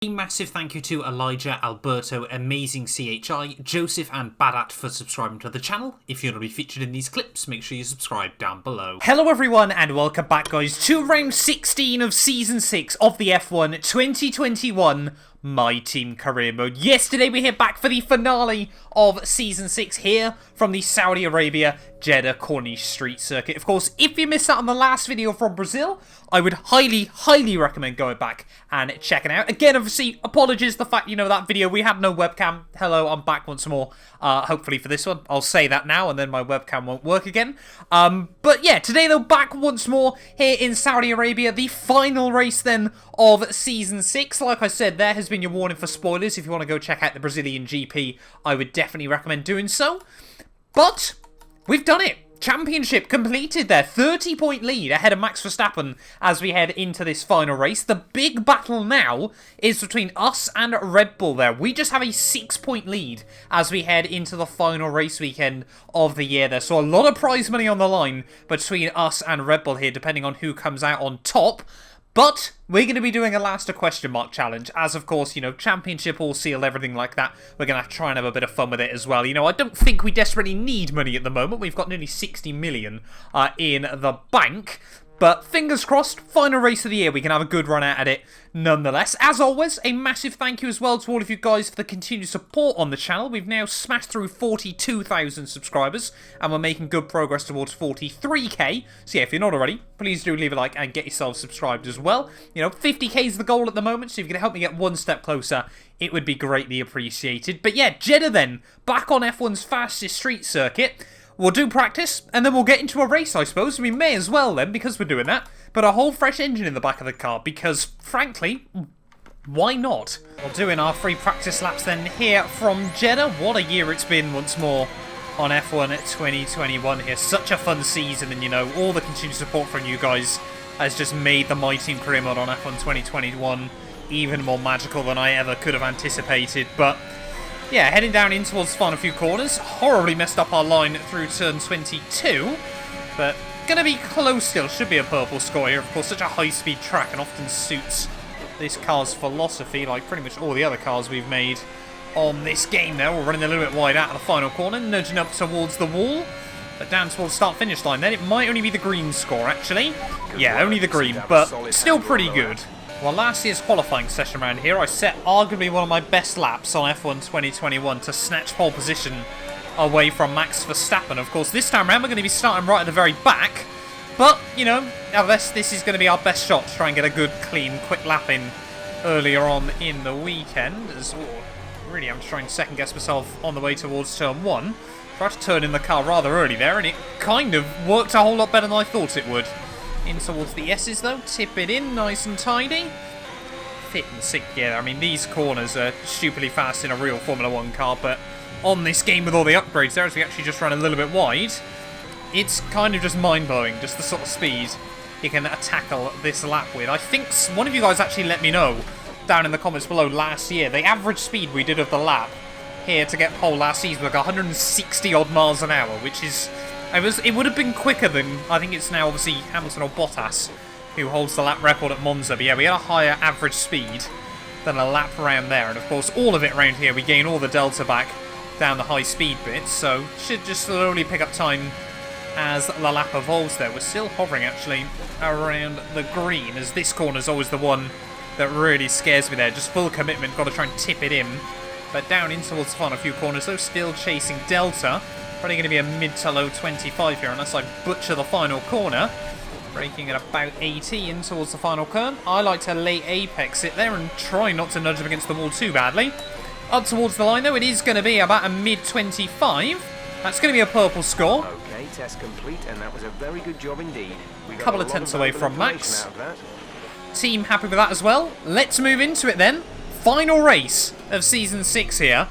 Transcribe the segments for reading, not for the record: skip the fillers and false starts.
A massive thank you to Elijah, Alberto, Amazing CHI, Joseph and Badat for subscribing to the channel. If you want to be featured in these clips, make sure you subscribe down below. Hello everyone and welcome back guys to round 16 of Season 6 of the F1 2021 My Team Career Mode. Yesterday we hit back for the finale of Season 6 here from the Saudi Arabia Jeddah Corniche Street Circuit. Of course, if you missed out on the last video from Brazil, I would highly recommend going back and checking out. Again, obviously, apologies the fact, that video, we had no webcam. Hello, I'm back once more, hopefully for this one. I'll say that now, and then my webcam won't work again. But yeah, today though, back once more here in Saudi Arabia, the final race then of Season 6. Like I said, there has been your warning for spoilers. If you want to go check out the Brazilian GP, I would definitely recommend doing so. But we've done it. Championship completed there. 30-point lead ahead of Max Verstappen as we head into this final race. The big battle now is between us and Red Bull there. We just have a 6-point lead as we head into the final race weekend of the year there. So a lot of prize money on the line between us and Red Bull here, depending on who comes out on top. But we're going to be doing a last question mark challenge, as of course, championship all sealed, everything like that. We're going to try and have a bit of fun with it as well. I don't think we desperately need money at the moment. We've got nearly 60 million in the bank. But fingers crossed, final race of the year, we can have a good run out at it nonetheless. As always, a massive thank you as well to all of you guys for the continued support on the channel. We've now smashed through 42,000 subscribers, and we're making good progress towards 43k. So yeah, if you're not already, please do leave a like and get yourself subscribed as well. 50k is the goal at the moment, so if you can help me get one step closer, it would be greatly appreciated. But yeah, Jeddah then, back on F1's fastest street circuit. We'll do practice, and then we'll get into a race, I suppose. We may as well, then, because we're doing that. But a whole fresh engine in the back of the car, because, frankly, why not? We're doing our free practice laps, then, here from Jeddah. What a year it's been, once more, on F1 2021 here. Such a fun season, and, all the continued support from you guys has just made the My Team Career Mode on F1 2021 even more magical than I ever could have anticipated. But yeah, heading down in towards the final few corners. Horribly messed up our line through turn 22. But going to be close still. Should be a purple score here. Of course, such a high-speed track and often suits this car's philosophy, like pretty much all the other cars we've made on this game now. We're running a little bit wide out of the final corner, nudging up towards the wall. But down towards start-finish line then. It might only be the green score, actually. Yeah, only the green, but still pretty good. Well, last year's qualifying session around here, I set arguably one of my best laps on F1 2021 to snatch pole position away from Max Verstappen. Of course, this time around, we're going to be starting right at the very back. But, this is going to be our best shot to try and get a good, clean, quick lap in earlier on in the weekend. Really, I'm trying to second-guess myself on the way towards turn 1. Tried to turn in the car rather early there, and it kind of worked a whole lot better than I thought it would. In towards the S's though, tip it in, nice and tidy. Fit and sync, yeah, I mean these corners are stupidly fast in a real Formula 1 car, but on this game with all the upgrades there, as we actually just ran a little bit wide, it's kind of just mind-blowing, just the sort of speed you can tackle this lap with. I think one of you guys actually let me know down in the comments below last year, the average speed we did of the lap here to get pole last season was like 160 odd miles an hour, which is... It would have been quicker than, I think it's now obviously Hamilton or Bottas who holds the lap record at Monza. But yeah, we had a higher average speed than a lap around there. And of course, all of it around here, we gain all the delta back down the high speed bits. So should just slowly pick up time as the lap evolves there. We're still hovering actually around the green, as this corner is always the one that really scares me there. Just full commitment, got to try and tip it in. But down in towards the final few corners, though, still chasing delta. Probably going to be a mid to low 25 here unless I butcher the final corner. Braking at about 80 in towards the final curve. I like to late apex it there and try not to nudge them against the wall too badly. Up towards the line though, it is going to be about a mid 25. That's going to be a purple score. Okay, test complete, and that was a very good job indeed. A couple of tenths away from Max. Team happy with that as well. Let's move into it then. Final race of Season 6 here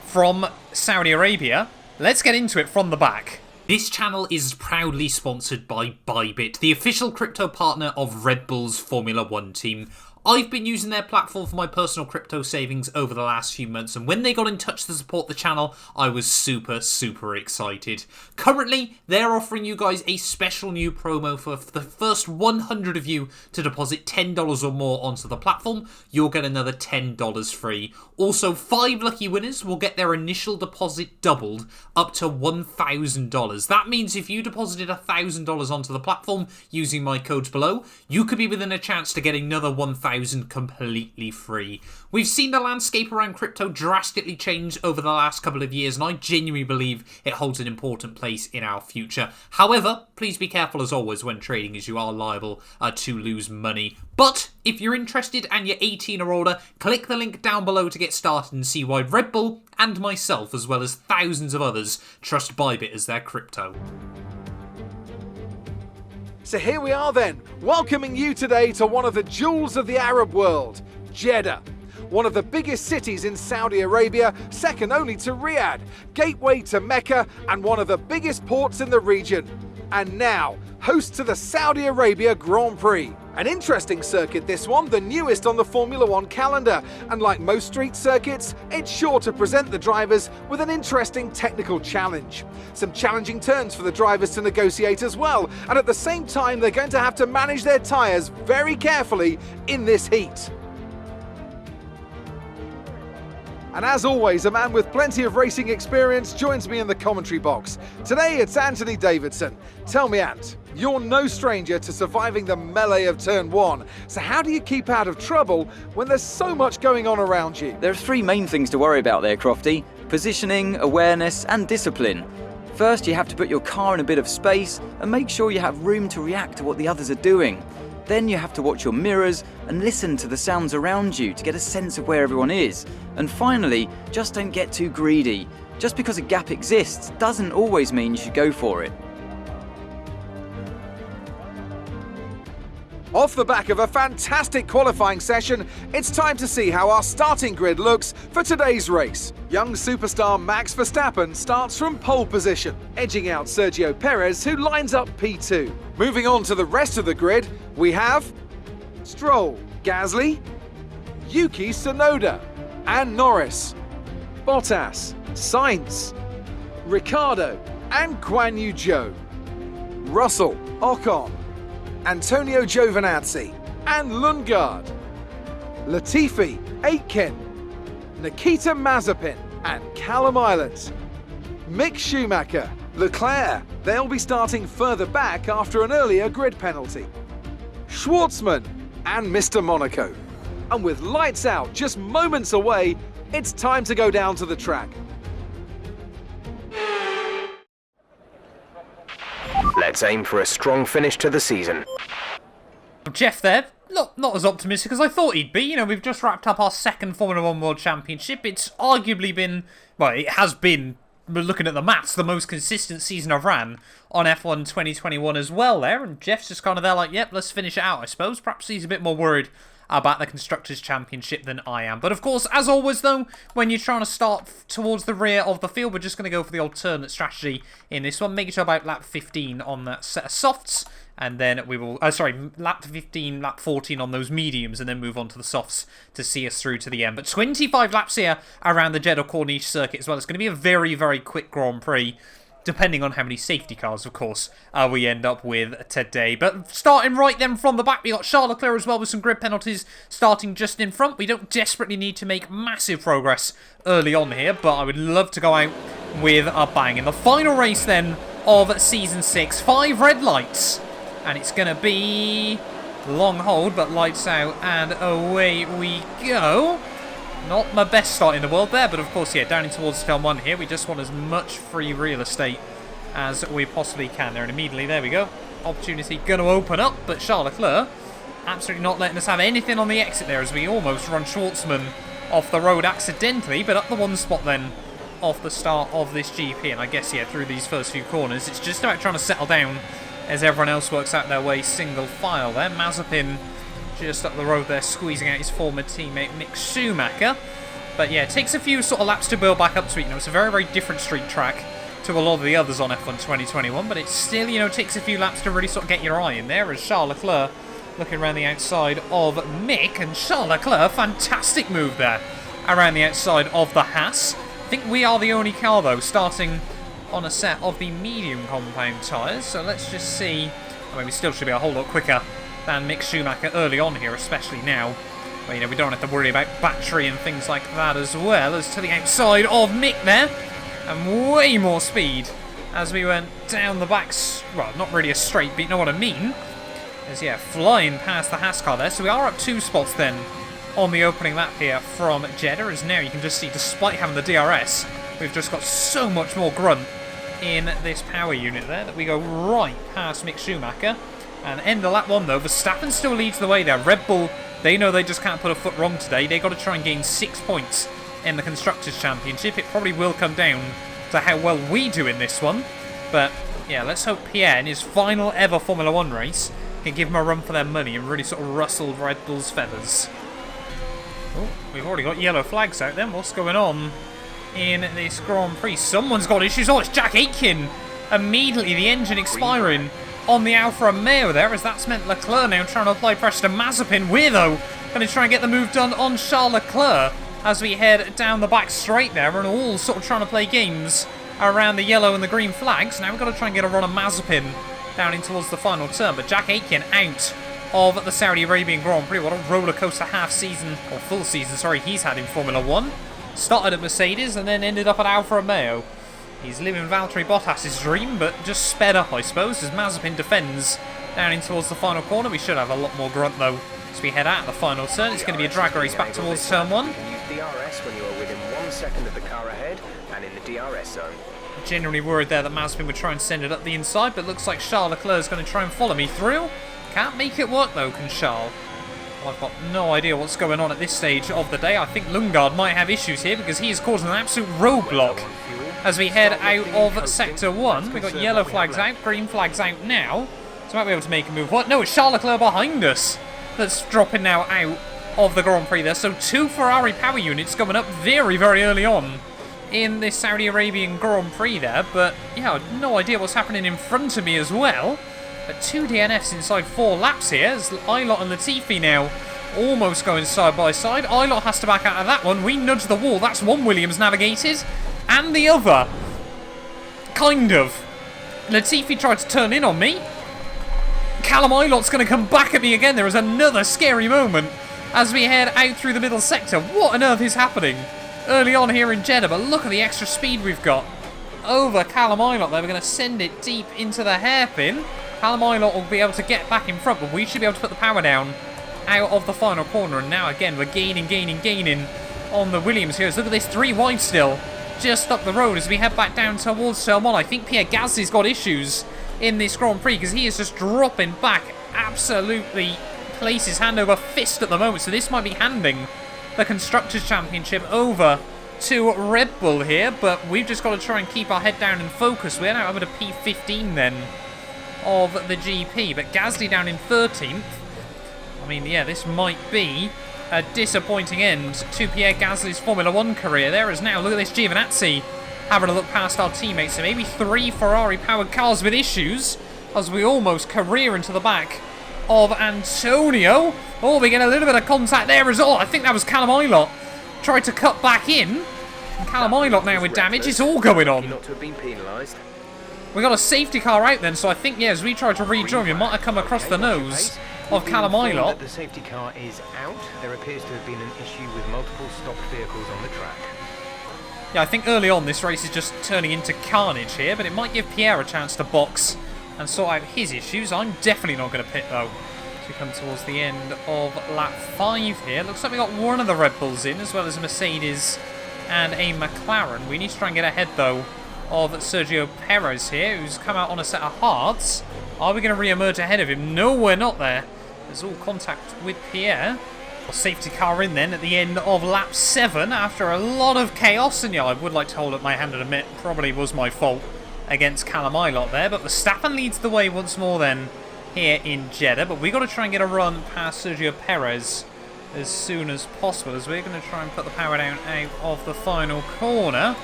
from Saudi Arabia. Let's get into it from the back. This channel is proudly sponsored by Bybit, the official crypto partner of Red Bull's Formula 1 team. I've been using their platform for my personal crypto savings over the last few months, and when they got in touch to support the channel, I was super excited. Currently, they're offering you guys a special new promo for the first 100 of you to deposit $10 or more onto the platform. You'll get another $10 free. Also, 5 lucky winners will get their initial deposit doubled up to $1,000. That means if you deposited $1,000 onto the platform using my codes below, you could be within a chance to get another $1,000 completely free. We've seen the landscape around crypto drastically change over the last couple of years, and I genuinely believe it holds an important place in our future. However, please be careful as always when trading, as you are liable to lose money. But if you're interested and you're 18 or older, click the link down below to get started and see why Red Bull and myself, as well as thousands of others, trust Bybit as their crypto. So here we are then, welcoming you today to one of the jewels of the Arab world, Jeddah. One of the biggest cities in Saudi Arabia, second only to Riyadh, gateway to Mecca, and one of the biggest ports in the region. And now, host to the Saudi Arabia Grand Prix. An interesting circuit this one, the newest on the Formula One calendar, and like most street circuits, it's sure to present the drivers with an interesting technical challenge. Some challenging turns for the drivers to negotiate as well, and at the same time they're going to have to manage their tyres very carefully in this heat. And as always, a man with plenty of racing experience joins me in the commentary box. Today it's Anthony Davidson. Tell me, Ant, you're no stranger to surviving the melee of turn 1. So how do you keep out of trouble when there's so much going on around you? There are 3 main things to worry about there, Crofty. Positioning, awareness and discipline. First, you have to put your car in a bit of space and make sure you have room to react to what the others are doing. Then you have to watch your mirrors and listen to the sounds around you to get a sense of where everyone is. And finally, just don't get too greedy. Just because a gap exists doesn't always mean you should go for it. Off the back of a fantastic qualifying session, it's time to see how our starting grid looks for today's race. Young superstar Max Verstappen starts from pole position, edging out Sergio Perez, who lines up P2. Moving on to the rest of the grid, we have Stroll, Gasly, Yuki Tsunoda, and Norris, Bottas, Sainz, Ricciardo, and Guan Yu Zhou, Russell, Ocon, Antonio Giovinazzi, and Lundgaard, Latifi, Aitken, Nikita Mazepin, and Callum Island, Mick Schumacher, Leclerc. They'll be starting further back after an earlier grid penalty, Schwartzman, and Mr. Monaco. And with lights out just moments away, it's time to go down to the track. Let's aim for a strong finish to the season. Jeff there, not as optimistic as I thought he'd be. You know, we've just wrapped up our second Formula One World Championship. It's arguably been, well, it has been, looking at the maths, the most consistent season I've ran on F1 2021 as well there. And Jeff's just kind of there like, yep, let's finish it out, I suppose. Perhaps he's a bit more worried about the Constructors' Championship than I am. But of course, as always though, when you're trying to start towards the rear of the field, we're just going to go for the alternate strategy in this one. Make it to about lap 15 on that set of softs, and then we will, lap 15, lap 14 on those mediums, and then move on to the softs to see us through to the end. But 25 laps here around the Jeddah Corniche circuit as well. It's going to be a very quick Grand Prix, depending on how many safety cars, of course, we end up with today. But starting right then from the back, we got Charles Leclerc as well with some grid penalties starting just in front. We don't desperately need to make massive progress early on here, but I would love to go out with a bang. In the final race then of Season 6, 5 red lights, and it's going to be long hold, but lights out, and away we go. Not my best start in the world there, but of course, yeah, down in towards turn 1 here. We just want as much free real estate as we possibly can there. And immediately, there we go. Opportunity going to open up, but Charles Leclerc absolutely not letting us have anything on the exit there as we almost run Schwartzman off the road accidentally, but up the 1 spot then off the start of this GP. And I guess, yeah, through these first few corners, it's just about trying to settle down as everyone else works out their way single file there. Mazepin just up the road there, squeezing out his former teammate Mick Schumacher. But yeah, it takes a few sort of laps to build back up to it. You know, it's a very different street track to a lot of the others on F1 2021, but it still, you know, takes a few laps to really sort of get your eye in there as Charles Leclerc looking around the outside of Mick and Charles Leclerc. Fantastic move there around the outside of the Haas. I think we are the only car, though, starting on a set of the medium compound tyres. So let's just see. I mean, we still should be a whole lot quicker than Mick Schumacher early on here, especially now. Well, you know, we don't have to worry about battery and things like that, as well as to the outside of Mick there. And way more speed as we went down the back. Well, not really a straight, but you know what I mean. As, yeah, flying past the Haas car there. So we are up 2 spots then on the opening lap here from Jeddah. As now you can just see, despite having the DRS, we've just got so much more grunt in this power unit there that we go right past Mick Schumacher. And end of lap 1, though. Verstappen still leads the way there. Red Bull, they know they just can't put a foot wrong today. They got to try and gain 6 points in the Constructors' Championship. It probably will come down to how well we do in this one. But, yeah, let's hope Pierre, in his final ever Formula 1 race, can give them a run for their money and really sort of rustle Red Bull's feathers. Oh, we've already got yellow flags out then. What's going on in this Grand Prix? Someone's got issues. Oh, it's Jack Aitken. Immediately the engine expiring on the Alfa Romeo there, as that's meant Leclerc now trying to apply pressure to Mazepin. We're, though, going to try and get the move done on Charles Leclerc as we head down the back straight there, and all sort of trying to play games around the yellow and the green flags. Now we've got to try and get a run on Mazepin down in towards the final turn, but Jack Aitken out of the Saudi Arabian Grand Prix. What a roller coaster half season, or full season, sorry, he's had in Formula 1. Started at Mercedes and then ended up at Alfa Romeo. He's living Valtteri Bottas' dream, but just sped up, I suppose, as Mazepin defends down in towards the final corner. We should have a lot more grunt, though, as we head out of the final turn. It's going to be a drag race back towards turn 1. Use DRS when you are within 1 second of the car ahead and in the DRS zone. Genuinely worried there that Mazepin would try and send it up the inside, but looks like Charles Leclerc is going to try and follow me through. Can't make it work, though, can Charles? Well, I've got no idea what's going on at this stage of the day. I think Lundgaard might have issues here because he is causing an absolute roadblock as we head out of Sector 1. We've got yellow flags out, green flags out now. So might be able to make a move. What? No, it's Charles Leclerc behind us that's dropping now out of the Grand Prix there. So 2 Ferrari power units coming up very, very early on in this Saudi Arabian Grand Prix there. But, yeah, I have no idea what's happening in front of me as well. But 2 DNFs inside 4 laps here. As Ilott and Latifi now almost going side by side. Ilott has to back out of that one. We nudge the wall. That's one Williams navigated. And the other. Kind of. Latifi tried to turn in on me. Callum Ilott's going to come back at me again. There is another scary moment as we head out through the middle sector. What on earth is happening early on here in Jeddah? But look at the extra speed we've got over Callum Ilott there. We're going to send it deep into the hairpin. Callum Ilott will be able to get back in front, but we should be able to put the power down out of the final corner. And now again we're gaining on the Williams here. Look at this, 3 wide still just up the road as we head back down towards turn 1. I think Pierre Gasly's got issues in this Grand Prix because he is just dropping back, absolutely places hand over fist at the moment. So this might be handing the Constructors' Championship over to Red Bull here, but we've just got to try and keep our head down and focus. We're now over to P15 then of the GP, but Gasly down in 13th. I mean, yeah, this might be a disappointing end to Pierre Gasly's Formula 1 career. There is now, look at this, Giovinazzi having a look past our teammates. So maybe 3 Ferrari-powered cars with issues as we almost career into the back of Antonio. Oh, we get a little bit of contact there as well. I think that was Callum Ilott. Tried to cut back in. And Callum Ilott now with damage. It's all going on. Not to have been penalised. We got a safety car out then, so I think, yeah, as we try to rejoin, we might have come across the nose of Callum Ilott. The safety car is out. There appears to have been an issue with multiple stopped vehicles on the track. Yeah, I think early on this race is just turning into carnage here, but it might give Pierre a chance to box and sort out his issues. I'm definitely not going to pit, though. As we come towards the end of lap 5 here. Looks like we got one of the Red Bulls in, as well as a Mercedes and a McLaren. We need to try and get ahead, though, of Sergio Perez here, who's come out on a set of hards. Are we going to re-emerge ahead of him? No, we're not there. There's all contact with Pierre. Safety car in then at the end of lap 7 after a lot of chaos. And yeah, I would like to hold up my hand and admit probably was my fault against Callum Ilott there. But Verstappen leads the way once more then here in Jeddah. But we've got to try and get a run past Sergio Perez as soon as possible, as we're going to try and put the power down out of the final corner.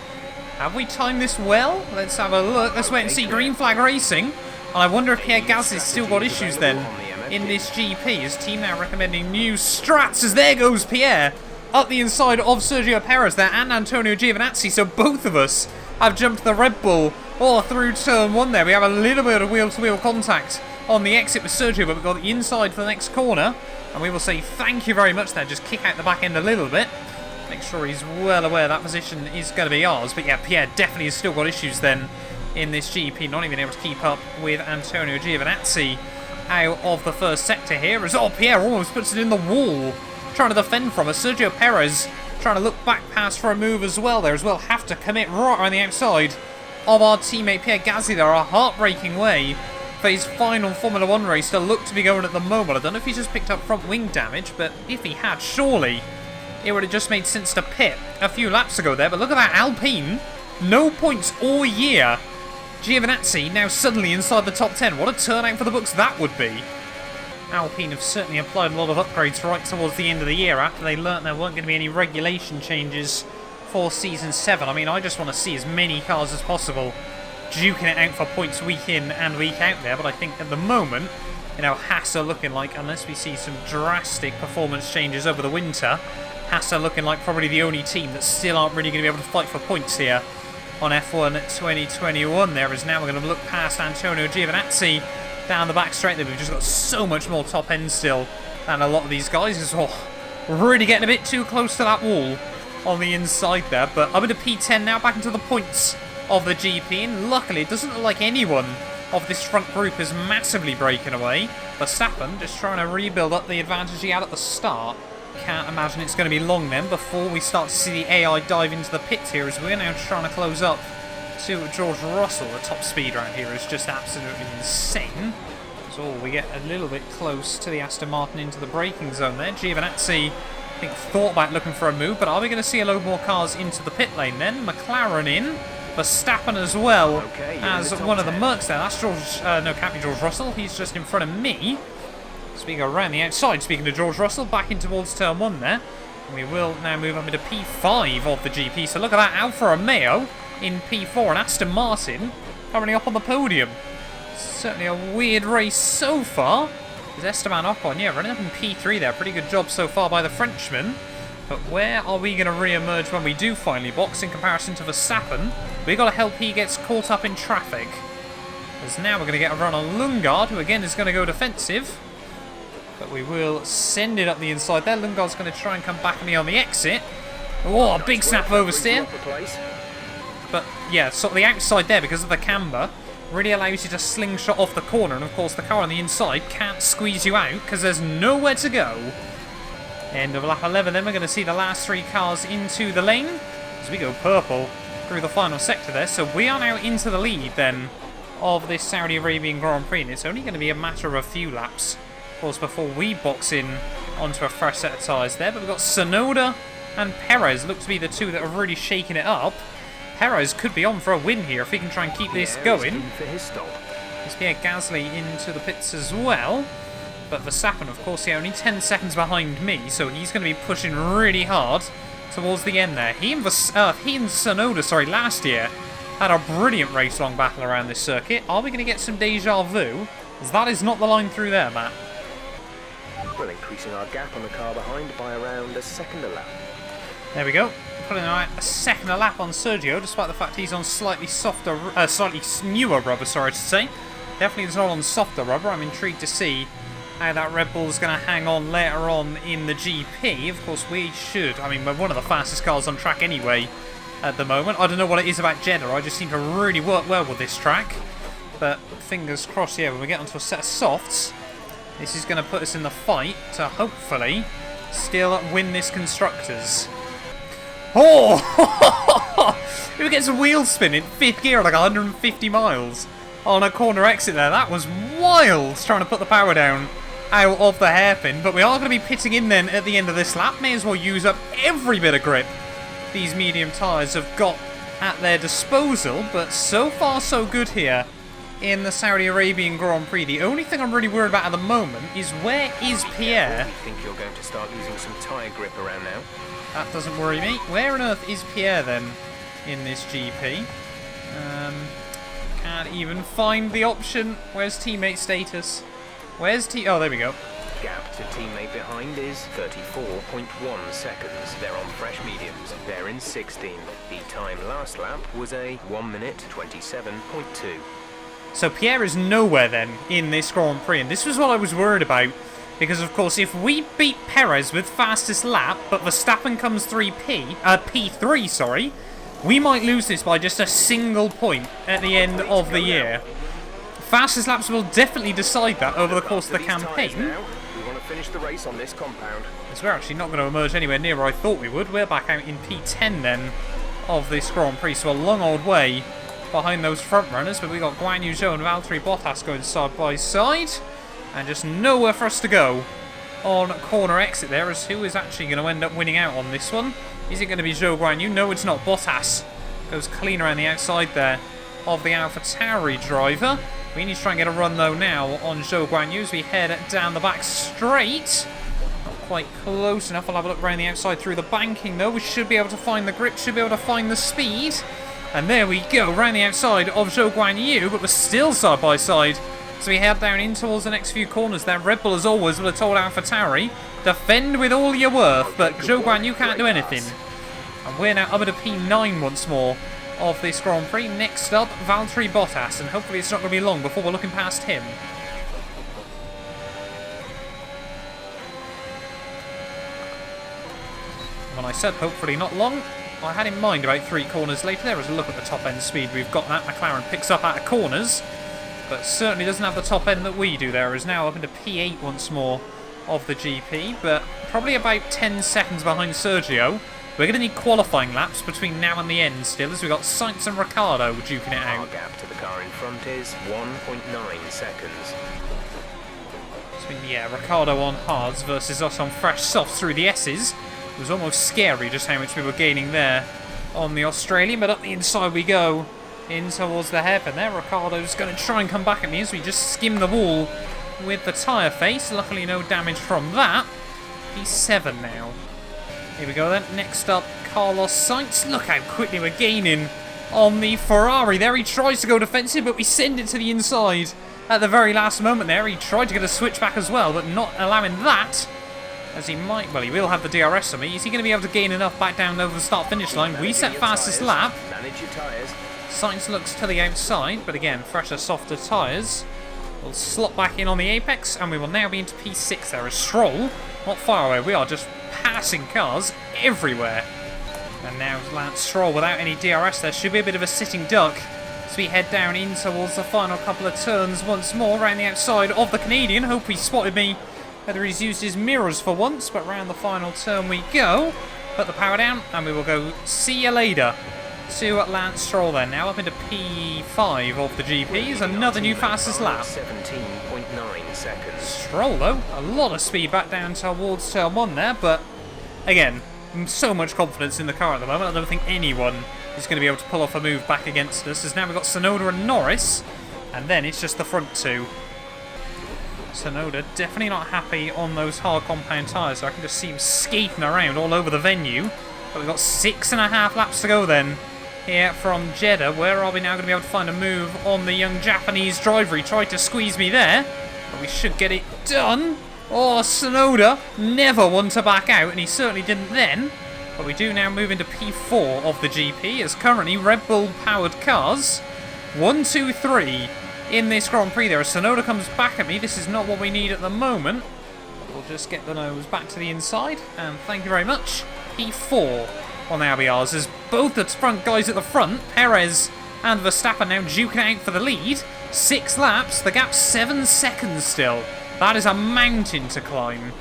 Have we timed this well? Let's have a look. Let's wait and see. Green flag racing. And I wonder if Pierre Gasly's still got issues then in this GP. His team now recommending new strats as there goes Pierre up the inside of Sergio Perez there and Antonio Giovinazzi. So both of us have jumped the Red Bull through turn 1 there. We have a little bit of wheel-to-wheel contact on the exit with Sergio, but we've got the inside for the next corner. And we will say thank you very much there. Just kick out the back end a little bit. Make sure he's well aware that position is going to be ours. But yeah, Pierre definitely has still got issues then in this GP. Not even able to keep up with Antonio Giovinazzi out of the first sector here. As Pierre almost puts it in the wall, trying to defend from us. Sergio Perez trying to look back pass for a move as well there as well. Have to commit right on the outside of our teammate Pierre Gasly there. A heartbreaking way for his final Formula 1 race to look to be going at the moment. I don't know if he's just picked up front wing damage, but if he had, surely it would have just made sense to pit a few laps ago there. But look at that, Alpine, no points all year. Giovinazzi now suddenly inside the top 10. What a turnout for the books that would be. Alpine have certainly applied a lot of upgrades right towards the end of the year after they learnt there weren't going to be any regulation changes for Season 7. I mean, I just want to see as many cars as possible duking it out for points week in and week out there, but I think at the moment, you know, Haas are looking like, unless we see some drastic performance changes over the winter, Haas are looking like probably the only team that still aren't really going to be able to fight for points here on F1 2021 there, as now we're going to look past Antonio Giovinazzi down the back straight there. We've just got so much more top end still than a lot of these guys as well. Really getting a bit too close to that wall on the inside there, but up into P10 now, back into the points of the GP, and luckily it doesn't look like anyone of this front group is massively breaking away. Verstappen just trying to rebuild up the advantage he had at the start. Can't imagine it's going to be long then before we start to see the AI dive into the pits here, as we're now trying to close up to George Russell. The top speed round here is just absolutely insane. So we get a little bit close to the Aston Martin into the braking zone there. Giovinazzi, I think, thought about looking for a move, but are we going to see a load more cars into the pit lane then? McLaren in, Verstappen as well as one of the Mercs there. That's George, no, can't be George Russell. He's just in front of me. So we go around the outside, speaking to George Russell, back in towards turn 1 there. And we will now move up into P5 of the GP. So look at that, Alfa Romeo in P4 and Aston Martin currently up on the podium. Certainly a weird race so far. There's Esteban Ocon, yeah, running up in P3 there. Pretty good job so far by the Frenchman. But where are we going to re-emerge when we do finally box in comparison to Verstappen? We've got to help he gets caught up in traffic. As now we're going to get a run on Lundgaard, who again is going to go defensive. But we will send it up the inside there. Lundgaard's going to try and come back at me on the exit. Oh, a big snap of oversteer. But yeah, sort of the outside there, because of the camber, really allows you to slingshot off the corner. And of course the car on the inside can't squeeze you out because there's nowhere to go. End of lap 11 then, we're going to see the last 3 cars into the lane as we go purple through the final sector there. So we are now into the lead then of this Saudi Arabian Grand Prix, and it's only going to be a matter of a few laps, of course, before we box in onto a fresh set of tyres there. But we've got Tsunoda and Perez look to be the two that are really shaking it up. Perez could be on for a win here if he can try and keep this going. There's Pierre Gasly into the pits as well. But Verstappen, of course, only 10 seconds behind me, so he's going to be pushing really hard towards the end there. He and Tsunoda, last year had a brilliant race-long battle around this circuit. Are we going to get some deja vu? As that is not the line through there, Matt. We're increasing our gap on the car behind by around a second a lap. There we go. Putting out a second a lap on Sergio, despite the fact he's on slightly newer rubber, sorry to say. Definitely not on softer rubber. I'm intrigued to see how that Red Bull's going to hang on later on in the GP. Of course, we should. I mean, we're one of the fastest cars on track anyway at the moment. I don't know what it is about Jeddah. I just seem to really work well with this track. But fingers crossed, yeah, when we get onto a set of softs, this is going to put us in the fight to hopefully still win this Constructors. Oh! Who gets a wheel spin in 5th gear at like 150 miles on a corner exit there? That was wild, trying to put the power down out of the hairpin. But we are going to be pitting in then at the end of this lap. May as well use up every bit of grip these medium tyres have got at their disposal. But so far so good here in the Saudi Arabian Grand Prix. The only thing I'm really worried about at the moment is where is Pierre? I think you're going to start using some tyre grip around now. That doesn't worry me. Where on earth is Pierre then in this GP? Can't even find the option. Where's teammate status? Where's Oh, there we go. Gap to teammate behind is 34.1 seconds. They're on fresh mediums. They're in 16th. The time last lap was a 1 minute 27.2. So Pierre is nowhere then in this Grand Prix, and this was what I was worried about. Because, of course, if we beat Perez with fastest lap, but Verstappen comes P3, sorry, we might lose this by just a single point at the end of the year. Fastest laps will definitely decide that over the course of the campaign. We want to finish the race on this compound. As we're actually not going to emerge anywhere near where I thought we would. We're back out in P10 then of this Grand Prix, so a long old way behind those front runners. But we got Guan Yu Zhou and Valtteri Bottas going side by side. And just nowhere for us to go on corner exit there, as who is actually going to end up winning out on this one? Is it going to be Zhou Guan Yu? No, it's not. Bottas goes clean around the outside there of the AlphaTauri driver. We need to try and get a run though now on Zhou Guan Yu as we head down the back straight. Not quite close enough. I'll have a look around the outside through the banking though. We should be able to find the grip, should be able to find the speed. And there we go, around the outside of Zhou Guan Yu, but we're still side by side. So we head down in towards the next few corners there. Red Bull, as always, will have told AlphaTauri, defend with all your worth, but Zhou Guan Yu can't do anything. And we're now up at a P9 once more of this Grand Prix. Next up, Valtteri Bottas, and hopefully it's not going to be long before we're looking past him. When I said hopefully not long, I had in mind about 3 corners later. There is a look at the top end speed we've got. That McLaren picks up out of corners, but certainly doesn't have the top end that we do. There is now up into P8 once more of the GP, but probably about 10 seconds behind Sergio. We're going to need qualifying laps between now and the end still, as we've got Sainz and Ricciardo duking it out. Our gap to the car in front is 1.9 seconds. So, yeah, Ricciardo on hards versus us on fresh softs through the S's. It was almost scary just how much we were gaining there on the Australian, but up the inside we go. In towards the hairpin there. Ricciardo's going to try and come back at me as we just skim the wall with the tyre face. Luckily no damage from that. He's 7 now. Here we go then. Next up, Carlos Sainz. Look how quickly we're gaining on the Ferrari there. He tries to go defensive, but we send it to the inside at the very last moment there. He tried to get a switch back as well, but not allowing that. As he might, well, he will have the DRS on me. Is he going to be able to gain enough back down over the start-finish line? We set fastest lap. Manage your tyres. Sainz looks to the outside, but again, fresher, softer tyres. We'll slot back in on the apex, and we will now be into P6 there. A Stroll, not far away. We are just passing cars everywhere. And now Lance Stroll without any DRS there. Should be a bit of a sitting duck as we head down in towards the final couple of turns once more around the outside of the Canadian. Hope he spotted me, whether he's used his mirrors for once, but round the final turn we go. Put the power down, and we will go see you later to Lance Stroll then. Now up into P5 of the GPs. Another new fastest lap. 17.9 seconds. Stroll though, a lot of speed back down towards turn 1 there, but again, so much confidence in the car at the moment. I don't think anyone is going to be able to pull off a move back against us, as now we've got Tsunoda and Norris, and then it's just the front 2. Tsunoda definitely not happy on those hard compound tyres, so I can just see him skating around all over the venue. But we've got 6.5 laps to go then here from Jeddah. Where are we now going to be able to find a move on the young Japanese driver? He tried to squeeze me there, but we should get it done. Oh, Tsunoda never one to back out, and he certainly didn't then. But we do now move into P4 of the GP, as currently Red Bull powered cars. 1, 2, 3 in this Grand Prix there. As Tsunoda comes back at me, this is not what we need at the moment. We'll just get the nose back to the inside, and thank you very much. P4 will now be ours, as both the front guys at the front, Perez and Verstappen, now duking out for the lead. 6 laps, the gap's 7 seconds still. That is a mountain to climb.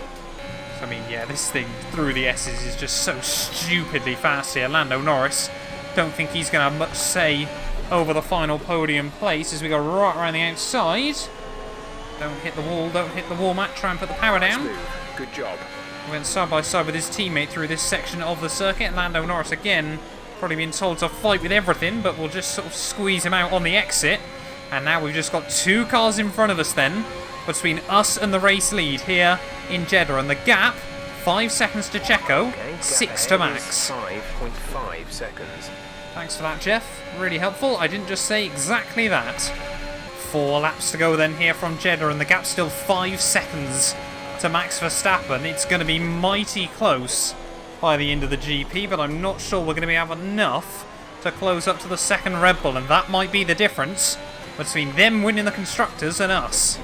I mean, yeah, this thing through the S's is just so stupidly fast here. Lando Norris, don't think he's going to have much say over the final podium place as we go right around the outside. Don't hit the wall, Matt. Try and put the power down. Good job. He went side by side with his teammate through this section of the circuit. Lando Norris again, probably been told to fight with everything, but we'll just sort of squeeze him out on the exit. And now we've just got 2 cars in front of us then, between us and the race lead here in Jeddah. And the gap, 5 seconds to Checo, 6 to Max. 5.5 seconds. Thanks for that, Jeff. Really helpful. I didn't just say exactly that. 4 laps to go then here from Jeddah, and the gap's still 5 seconds to Max Verstappen. It's going to be mighty close by the end of the GP, but I'm not sure we're going to have enough to close up to the second Red Bull, and that might be the difference between them winning the Constructors and us.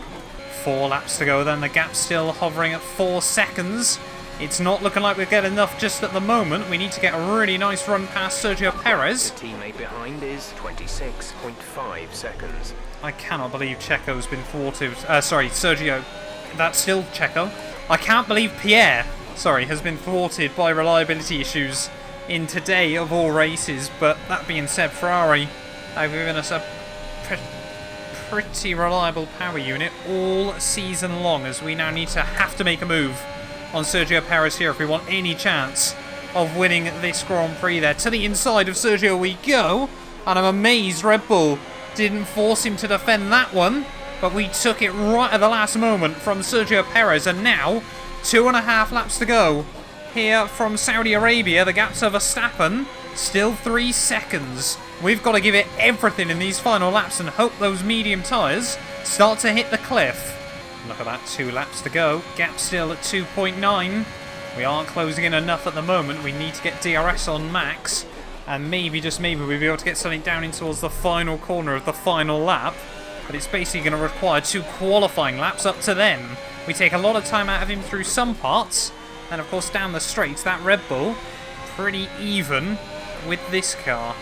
4 laps to go then, the gap's still hovering at 4 seconds. It's not looking like we'll get enough just at the moment. We need to get a really nice run past Sergio Perez. The teammate behind is 26.5 seconds. I cannot believe Checo's been thwarted. Sorry, Sergio. That's still Checo. I can't believe Pierre, has been thwarted by reliability issues in today of all races. But that being said, Ferrari have given us a pretty reliable power unit all season long, as we now have to make a move on Sergio Perez here if we want any chance of winning this Grand Prix there. To the inside of Sergio we go, and I'm amazed Red Bull didn't force him to defend that one, but we took it right at the last moment from Sergio Perez, and now 2.5 laps to go here from Saudi Arabia. The gap to Verstappen still 3 seconds. We've got to give it everything in these final laps and hope those medium tyres start to hit the cliff. Look at that, 2 laps to go. Gap still at 2.9. We aren't closing in enough at the moment. We need to get DRS on Max, and maybe, just maybe, we'll be able to get something down in towards the final corner of the final lap. But it's basically going to require 2 qualifying laps up to then. We take a lot of time out of him through some parts, and of course down the straights, that Red Bull pretty even with this car.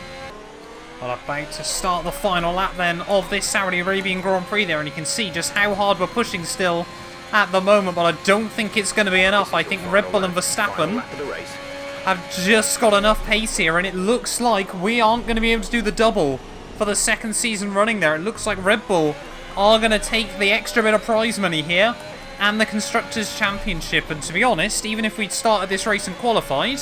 Well, about to start the final lap then of this Saudi Arabian Grand Prix there, and you can see just how hard we're pushing still at the moment, but I don't think it's going to be enough. I think Red Bull and Verstappen have just got enough pace here, and it looks like we aren't going to be able to do the double for the second season running there. It looks like Red Bull are going to take the extra bit of prize money here and the Constructors' Championship, and to be honest, even if we'd started this race and qualified,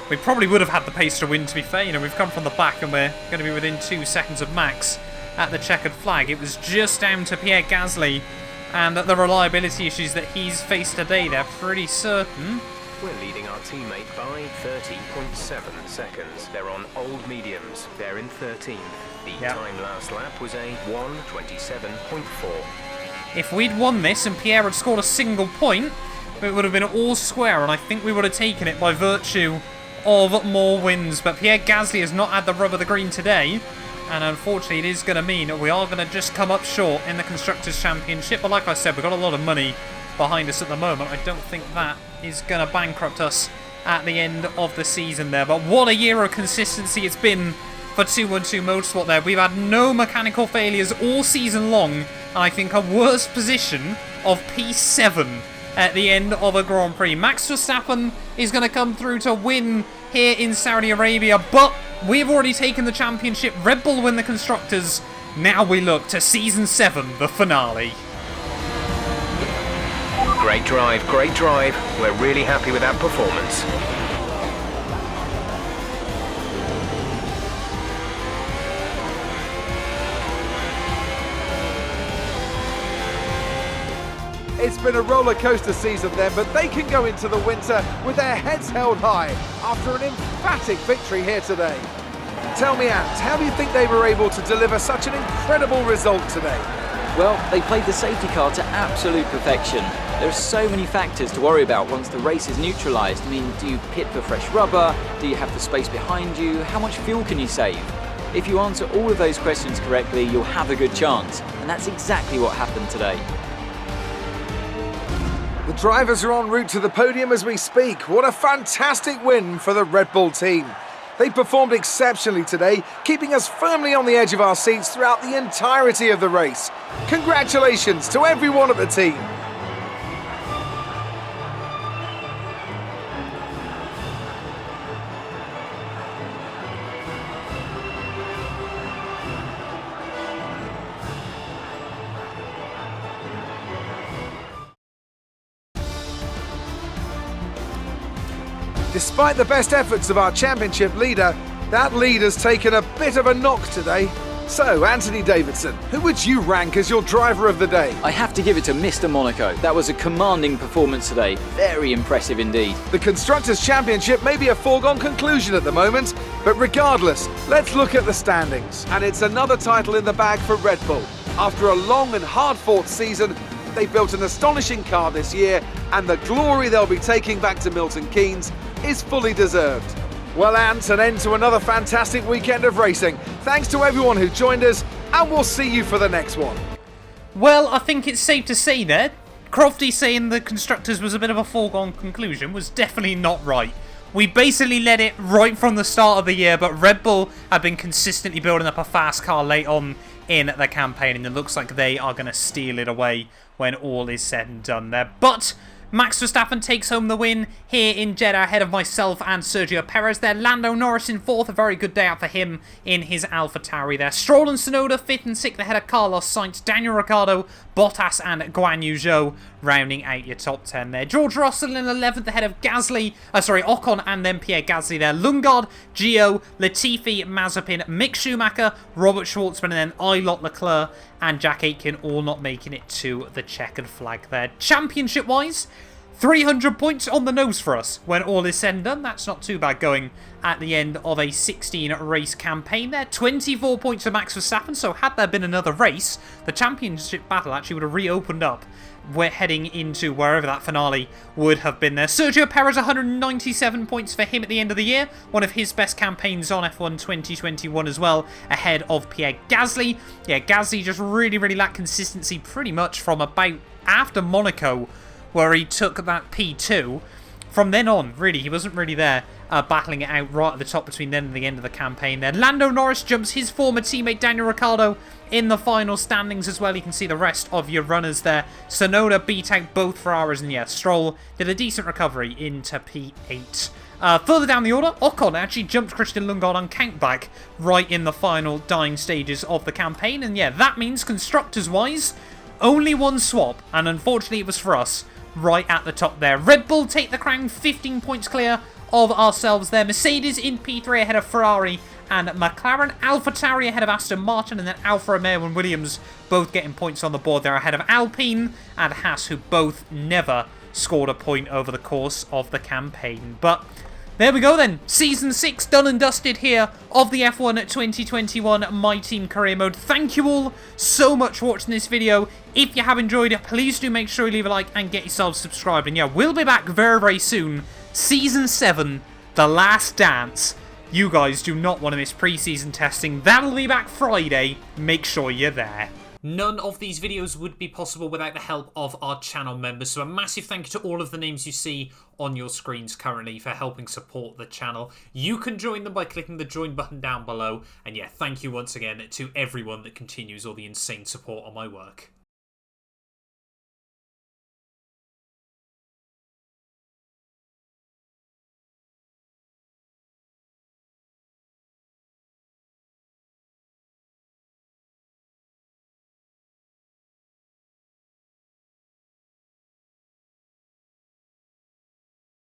we probably would have had the pace to win, to be fair. You know, we've come from the back and we're going to be within 2 seconds of Max at the checkered flag. It was just down to Pierre Gasly and the reliability issues that he's faced today. They're pretty certain. We're leading our teammate by 30.7 seconds. They're on old mediums. They're in 13th. The time last lap was a 1:27.4. If we'd won this and Pierre had scored a single point, it would have been all square, and I think we would have taken it by virtue of more wins. But Pierre Gasly has not had the rub of the green today, and unfortunately it is going to mean that we are going to just come up short in the Constructors' Championship. But like I said, we've got a lot of money behind us at the moment. I don't think that is going to bankrupt us at the end of the season there. But what a year of consistency it's been for 212 Motorsport there. We've had no mechanical failures all season long, and I think a worse position of P7 at the end of a Grand Prix. Max Verstappen is going to come through to win here in Saudi Arabia, but we've already taken the championship. Red Bull win the Constructors. Now we look to Season 7, the finale. Great drive, great drive. We're really happy with that performance. It's been a roller coaster season then, but they can go into the winter with their heads held high after an emphatic victory here today. Tell me, Ant, how do you think they were able to deliver such an incredible result today? Well, they played the safety car to absolute perfection. There are so many factors to worry about once the race is neutralised. I mean, do you pit for fresh rubber? Do you have the space behind you? How much fuel can you save? If you answer all of those questions correctly, you'll have a good chance. And that's exactly what happened today. The drivers are en route to the podium as we speak. What a fantastic win for the Red Bull team. They performed exceptionally today, keeping us firmly on the edge of our seats throughout the entirety of the race. Congratulations to everyone at the team. Despite the best efforts of our championship leader, that lead has taken a bit of a knock today. So, Anthony Davidson, who would you rank as your driver of the day? I have to give it to Mr. Monaco. That was a commanding performance today. Very impressive indeed. The Constructors' Championship may be a foregone conclusion at the moment, but regardless, let's look at the standings. And it's another title in the bag for Red Bull. After a long and hard-fought season, they built an astonishing car this year, and the glory they'll be taking back to Milton Keynes is fully deserved. Well, Ant, an end to another fantastic weekend of racing. Thanks to everyone who joined us, and we'll see you for the next one. Well, I think it's safe to say that Crofty saying the Constructors was a bit of a foregone conclusion was definitely not right. We basically led it right from the start of the year, but Red Bull have been consistently building up a fast car late on in the campaign, and it looks like they are going to steal it away when all is said and done there. But Max Verstappen takes home the win here in Jeddah ahead of myself and Sergio Perez there. Lando Norris in 4th, a very good day out for him in his AlphaTauri there. Stroll and Tsunoda 5th and 6th ahead of Carlos Sainz, Daniel Ricciardo, Bottas and Guan Yu Zhou rounding out your top 10 there. George Russell in 11th ahead of Ocon and then Pierre Gasly there. Lundgaard, Gio, Latifi, Mazepin, Mick Schumacher, Robert Schwartzman and then Ilott Leclerc and Jack Aitken all not making it to the checkered flag there. Championship-wise, 300 points on the nose for us when all is said and done. That's not too bad going at the end of a 16-race campaign there. 24 points for Max Verstappen, so had there been another race, the championship battle actually would have reopened up. We're heading into wherever that finale would have been there. Sergio Perez, 197 points for him at the end of the year. One of his best campaigns on F1 2021 as well, ahead of Pierre Gasly. Yeah, Gasly just really lacked consistency pretty much from about after Monaco, where he took that P2. From then on, really, he wasn't really there battling it out right at the top between then and the end of the campaign there. Lando Norris jumps his former teammate Daniel Ricciardo in the final standings as well. You can see the rest of your runners there. Tsunoda beat out both Ferraris, and yeah, Stroll did a decent recovery into P8. Further down the order, Ocon actually jumped Christian Lundgaard on countback right in the final dying stages of the campaign. And yeah, that means constructors-wise, only one swap, and unfortunately it was for us right at the top there. Red Bull take the crown, 15 points clear of ourselves there. Mercedes in P3 ahead of Ferrari and McLaren. AlphaTauri ahead of Aston Martin, and then Alfa Romeo and Williams both getting points on the board there ahead of Alpine and Haas, who both never scored a point over the course of the campaign. But there we go then. Season 6 done and dusted here of the F1 2021 My Team Career Mode. Thank you all so much for watching this video. If you have enjoyed it, please do make sure you leave a like and get yourself subscribed. And yeah, we'll be back very soon. Season 7, The Last Dance. You guys do not want to miss pre-season testing. That'll be back Friday. Make sure you're there. None of these videos would be possible without the help of our channel members, so a massive thank you to all of the names you see on your screens currently for helping support the channel. You can join them by clicking the join button down below, and yeah, thank you once again to everyone that continues all the insane support on my work.